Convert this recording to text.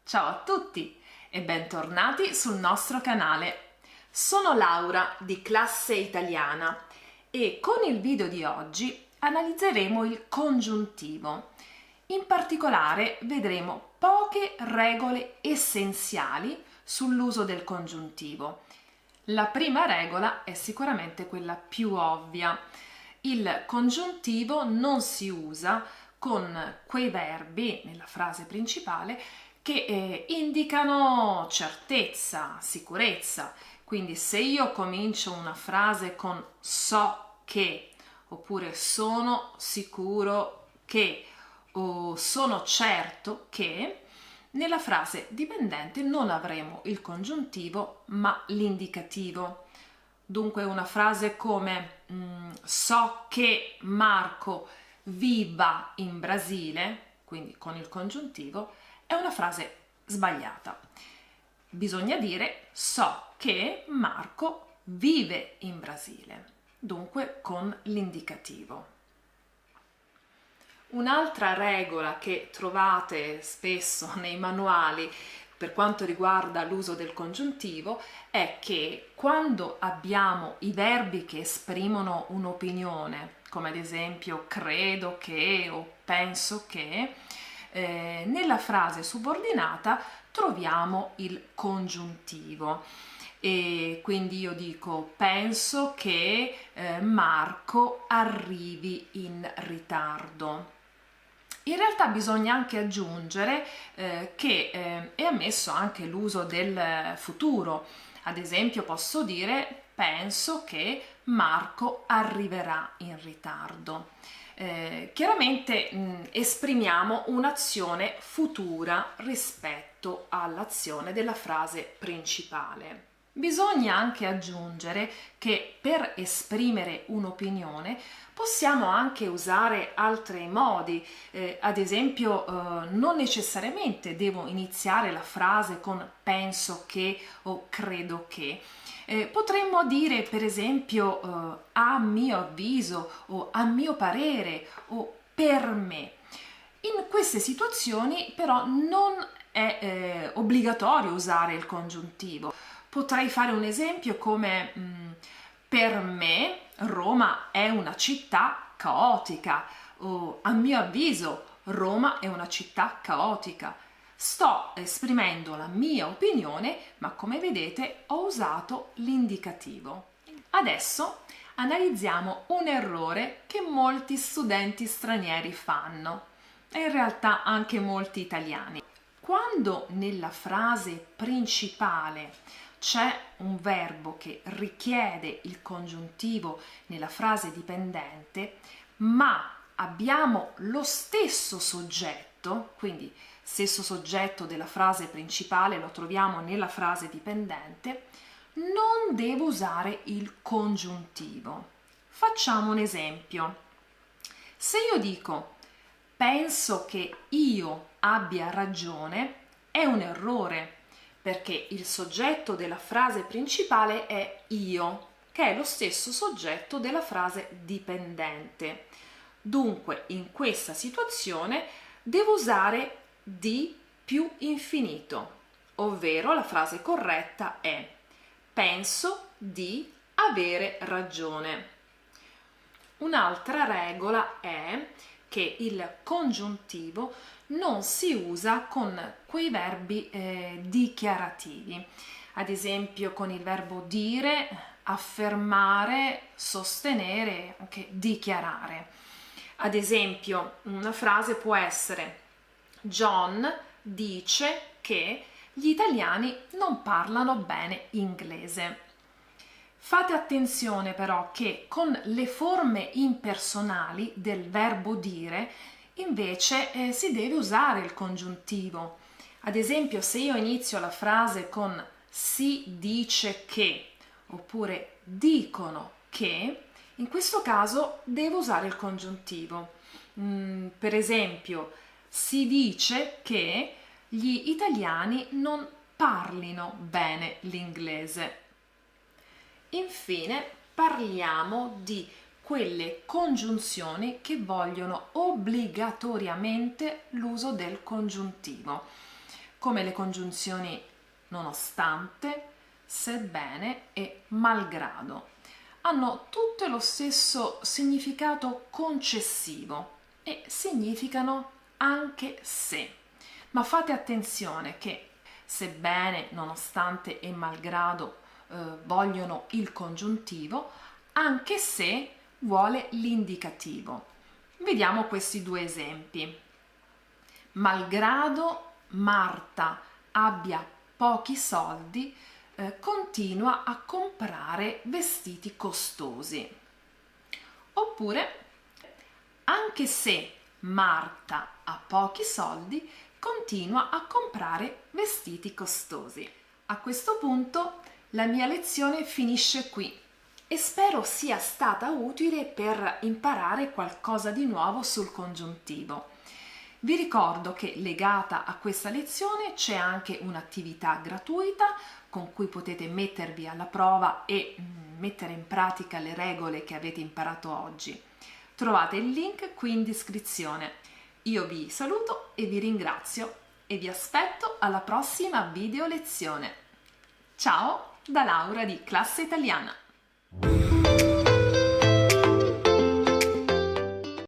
Ciao a tutti e bentornati sul nostro canale. Sono Laura di Classe Italiana e con il video di oggi analizzeremo il congiuntivo. In particolare vedremo poche regole essenziali sull'uso del congiuntivo. La prima regola è sicuramente quella più ovvia. Il congiuntivo non si usa con quei verbi nella frase principale che indicano certezza, sicurezza. Quindi se io comincio una frase con so che, oppure sono sicuro che, o sono certo che, nella frase dipendente non avremo il congiuntivo ma l'indicativo. Dunque una frase come so che Marco viva in Brasile, quindi con il congiuntivo, è una frase sbagliata. Bisogna dire so che Marco vive in Brasile, dunque con l'indicativo. Un'altra regola che trovate spesso nei manuali per quanto riguarda l'uso del congiuntivo è che quando abbiamo i verbi che esprimono un'opinione, come ad esempio credo che o penso che, nella frase subordinata troviamo il congiuntivo. E quindi io dico penso che Marco arrivi in ritardo. In realtà bisogna anche aggiungere che è ammesso anche l'uso del futuro. Ad esempio posso dire penso che Marco arriverà in ritardo. Chiaramente esprimiamo un'azione futura rispetto all'azione della frase principale. Bisogna anche aggiungere che per esprimere un'opinione possiamo anche usare altri modi, ad esempio non necessariamente devo iniziare la frase con penso che o credo che. Potremmo dire per esempio a mio avviso o a mio parere o per me. In queste situazioni però non è obbligatorio usare il congiuntivo. Potrei fare un esempio come per me Roma è una città caotica o a mio avviso Roma è una città caotica. Sto esprimendo la mia opinione, ma come vedete ho usato l'indicativo. Adesso analizziamo un errore che molti studenti stranieri fanno e in realtà anche molti italiani. Quando nella frase principale c'è un verbo che richiede il congiuntivo nella frase dipendente, ma abbiamo lo stesso soggetto, quindi stesso soggetto della frase principale lo troviamo nella frase dipendente, non devo usare il congiuntivo. Facciamo un esempio. Se io dico penso che io abbia ragione, è un errore, perché il soggetto della frase principale è io, che è lo stesso soggetto della frase dipendente. Dunque, in questa situazione devo usare di più infinito, ovvero la frase corretta è penso di avere ragione. Un'altra regola è che il congiuntivo non si usa con quei verbi dichiarativi, ad esempio con il verbo dire, affermare, sostenere, anche dichiarare. Ad esempio, una frase può essere John dice che gli italiani non parlano bene inglese. Fate attenzione però che con le forme impersonali del verbo dire invece si deve usare il congiuntivo. Ad esempio, se io inizio la frase con si dice che oppure dicono che, in questo caso devo usare il congiuntivo. Per esempio, si dice che gli italiani non parlino bene l'inglese. Infine parliamo di quelle congiunzioni che vogliono obbligatoriamente l'uso del congiuntivo. come le congiunzioni nonostante, sebbene e malgrado. Hanno tutte lo stesso significato concessivo e significano anche se. Ma fate attenzione che sebbene, nonostante e malgrado vogliono il congiuntivo, anche se vuole l'indicativo. Vediamo questi due esempi. Malgrado Marta abbia pochi soldi, continua a comprare vestiti costosi. Oppure, anche se Marta ha pochi soldi, continua a comprare vestiti costosi. A questo punto la mia lezione finisce qui e spero sia stata utile per imparare qualcosa di nuovo sul congiuntivo. Vi ricordo che legata a questa lezione c'è anche un'attività gratuita con cui potete mettervi alla prova e mettere in pratica le regole che avete imparato oggi. Trovate il link qui in descrizione. Io vi saluto e vi ringrazio e vi aspetto alla prossima video lezione. Ciao da Laura di Classe Italiana!